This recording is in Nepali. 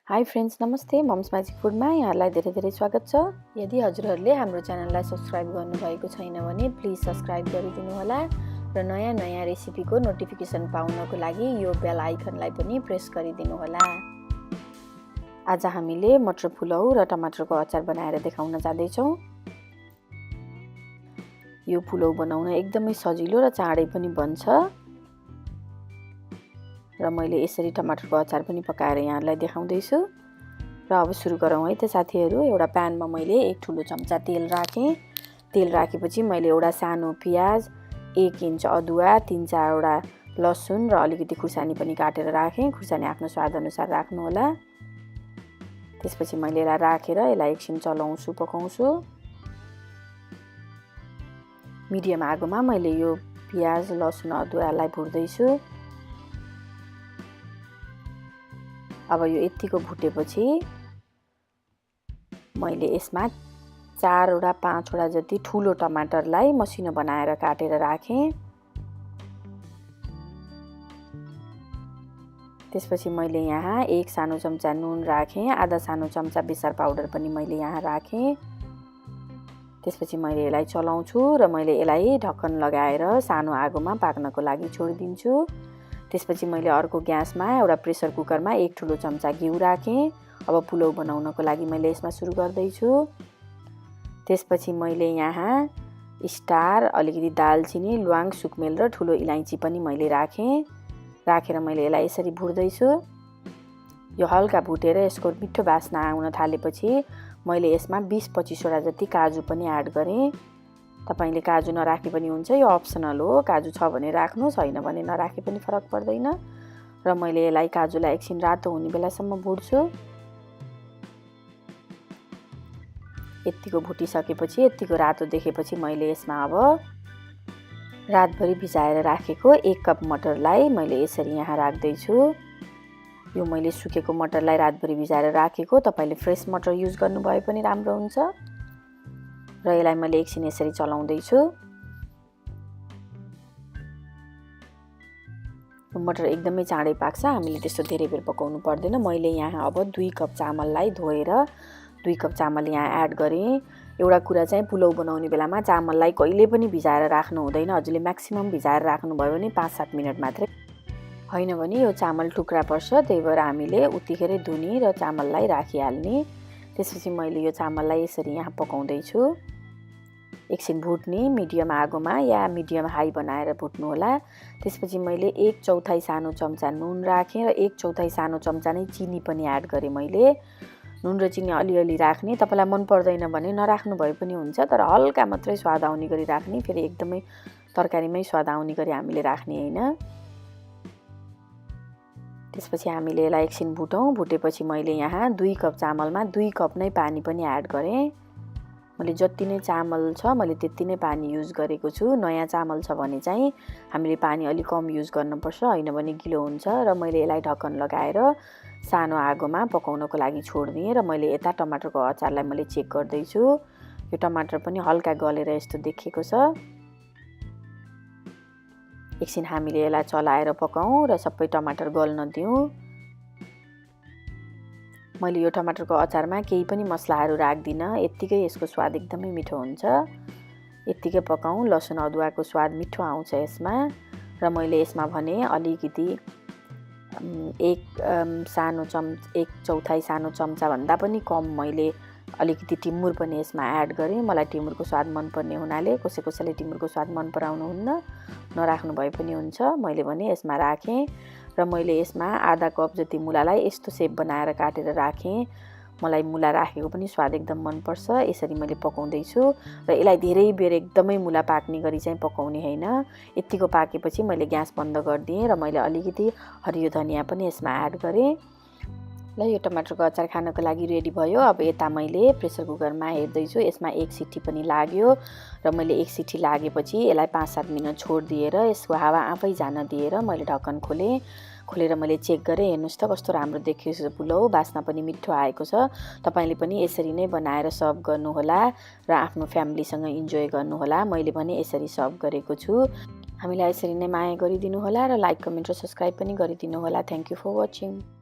हाई फ्रेन्ड्स, नमस्ते। मम्स म्याजिक फुडमा यहाँहरूलाई धेरै धेरै स्वागत छ। यदि हजुरहरूले हाम्रो च्यानललाई सब्सक्राइब गर्नुभएको छैन भने प्लिज सब्सक्राइब गरिदिनु होला र नयाँ रेसिपीको नोटिफिकेसन पाउनको लागि यो बेल आइकनलाई पनि प्रेस गरिदिनु होला। आज हामीले मटर पुलाउ र टमाटरको अचार बनाएर देखाउन जाँदैछौँ। यो पुलाउ बनाउन एकदमै सजिलो र चाँडै पनि बन्छ र मैले यसरी टमाटरको अचार पनि पकाएर यहाँहरूलाई देखाउँदैछु। र अब सुरु गरौँ है त साथीहरू। एउटा प्यानमा मैले 1 ठुलो चम्चा तेल राखेँ। तेल राखेपछि मैले एउटा सानो प्याज, 1 इन्च अदुवा, 3-4 वटा लसुन र अलिकति खुर्सानी पनि काटेर राखेँ। खुर्सानी आफ्नो स्वाद अनुसार राख्नु होला। त्यसपछि मैले यसलाई राखेर यसलाई एकछिन चलाउँछु, पकाउँछु। मिडियम आगोमा मैले यो प्याज, लसुन, अदुवालाई भुट्दैछु। अब यो यतिको भुटेपछि मैले यसमा 4 वटा 5 वटा जति ठुलो टमाटरलाई मसिनो बनाएर काटेर राखेँ। त्यसपछि मैले यहाँ 1 सानो चम्चा नुन राखेँ, आधा सानो चम्चा बेसार पाउडर पनि मैले यहाँ राखेँ। त्यसपछि मैले यसलाई चलाउँछु र मैले यसलाई ढक्कन लगाएर सानो आगोमा पाक्नको लागि छोडिदिन्छु। त्यसपछि मैले अर्को ग्यासमा एउटा प्रेसर कुकरमा 1 ठुलो चम्चा घिउ राखेँ। अब पुलाउ बनाउनको लागि मैले यसमा सुरु गर्दैछु। त्यसपछि मैले यहाँ स्टार, अलिकति दालचिनी, ल्वाङ, सुकमेल र ठुलो इलाइची पनि मैले राखेर मैले यसलाई यसरी भुट्दैछु। यो हल्का भुटेर यसको मिठो बास्ना आउन थालेपछि मैले यसमा 20-25 वटा जति काजु पनि एड गरेँ। तपाईले काजु नराखे पनि हुन्छ, यो अप्सनल हो। काजु छ भने राख्नु, छैन भने नराखे पनि फरक पर्दैन। र मैले यसलाई काजुलाई एकछिन रातो हुने बेलासम्म भुट्छु। यतिको भुटिसकेपछि, यतिको रातो देखेपछि मैले यसमा अब रातभरि भिजाएर राखेको 1 कप मटरलाई मैले यसरी यहाँ राख्दैछु। यो मैले सुकेको मटरलाई रातभरि भिजाएर राखेको। तपाईले फ्रेस मटर युज गर्नुभए पनि राम्रो हुन्छ। र यसलाई मैले एकछिन यसरी चलाउँदैछु। मटर एकदमै चाँडै पाक्छ, हामीले त्यस्तो धेरै बेर पकाउनु पर्दैन। मैले यहाँ अब 2 कप चामललाई धोएर 2 कप चामल यहाँ एड गरेँ। एउटा कुरा चाहिँ, पुलाउ बनाउने बेलामा चामललाई कहिले पनि भिजाएर राख्नु हुँदैन। हजुरले म्याक्सिमम भिजाएर राख्नुभयो भने 5-7 मिनट मात्रै, होइन भने यो चामल टुक्रा पर्छ। त्यही भएर हामीले उतिखेरै धुने र चामललाई राखिहाल्ने। त्यसपछि मैले यो चामललाई यसरी यहाँ पकाउँदैछु। एकछिन भुट्ने, मिडियम आगोमा या मिडियम हाई बनाएर भुट्नु होला। त्यसपछि मैले 1/4 सानो चम्चा नुन राखेँ र 1/4 सानो चम्चा नै चिनी पनि एड गरेँ। मैले नुन र चिनी अलिअलि राख्ने। तपाईलाई मन पर्दैन भने नराख्नु भए पनि हुन्छ, तर हल्का मात्रै स्वाद आउने गरी राख्ने। फेरि एकदमै तरकारीमै स्वाद आउने गरी हामीले राख्ने हैन। त्यसपछि हामीले यसलाई एकछिन भुटेपछि मैले यहाँ 2 कप चामलमा 2 कप नै पानी पनि एड गरेँ। मैले जति नै चामल छ मैले त्यति नै पानी युज गरेको छु। नयाँ चामल छ भने चाहिँ हामीले पानी अलि कम युज गर्नुपर्छ, हैन भने गिलो हुन्छ। र मैले यसलाई ढक्कन लगाएर सानो आगोमा पकाउनको लागि छोड्दिएँ। र मैले यता टमाटरको अचारलाई मैले चेक गर्दैछु। यो टमाटर पनि हल्का गलेर यस्तो देखिएको छ। एकछिन हामीले यसलाई चलाएर पकाउँ र सबै टमाटर गल्न दिउँ। मैले यो टमाटरको अचारमा केही पनि मसलाहरू राख्दिनँ, यत्तिकै यसको स्वाद एकदमै मिठो हुन्छ। यत्तिकै पकाउँ, लसुन अदुवाको स्वाद मिठो आउँछ यसमा। र मैले यसमा भने अलिकति 1/4 सानो चम्चा भन्दा पनि कम मैले अलिकति टिमुर पनि यसमा एड गरेँ। मलाई टिमुरको स्वाद मनपर्ने हुनाले, कसैले टिमुरको स्वाद मन पराउनुहुन्न, नराख्नु भए पनि हुन्छ। मैले भने यसमा राखेँ र मैले यसमा आधा कप जति मुलालाई यस्तो सेप बनाएर काटेर राखेँ। मलाई मुला राखेको पनि स्वाद एकदम मनपर्छ। यसरी मैले पकाउँदैछु र यसलाई धेरै बेर एकदमै मुला पाक्ने गरी चाहिँ पकाउने हैन। यतिको पाकेपछि मैले ग्यास बन्द गरिदिएँ र मैले अलिकति हरियो धनिया पनि यसमा एड गरेँ। ल यो टमाटरको अचार खानको लागि रेडी भयो। अब यता मैले प्रेसर कुकरमा हेर्दैछु, यसमा 1 सिटी पनि लाग्यो। र मैले 1 सिटी लागेपछि यसलाई 5-7 मिनट छोडिदिएर यसको हावा आफै जान दिएर मैले ढक्कन खोलेर मैले चेक गरेँ। हेर्नुहोस् त कस्तो राम्रो देखिएको छ पुलाउ, बास्ना पनि मिठो आएको छ। तपाईले पनि यसरी नै बनाएर सर्भ गर्नुहोला र आफ्नो फ्यामिलीसँग इन्जोय गर्नुहोला। मैले भने यसरी सर्भ गरेको छु। हामीलाई यसरी नै माया गरिदिनु होला र लाइक, कमेन्ट र सब्स्क्राइब पनि गरिदिनु होला। Thank you for watching.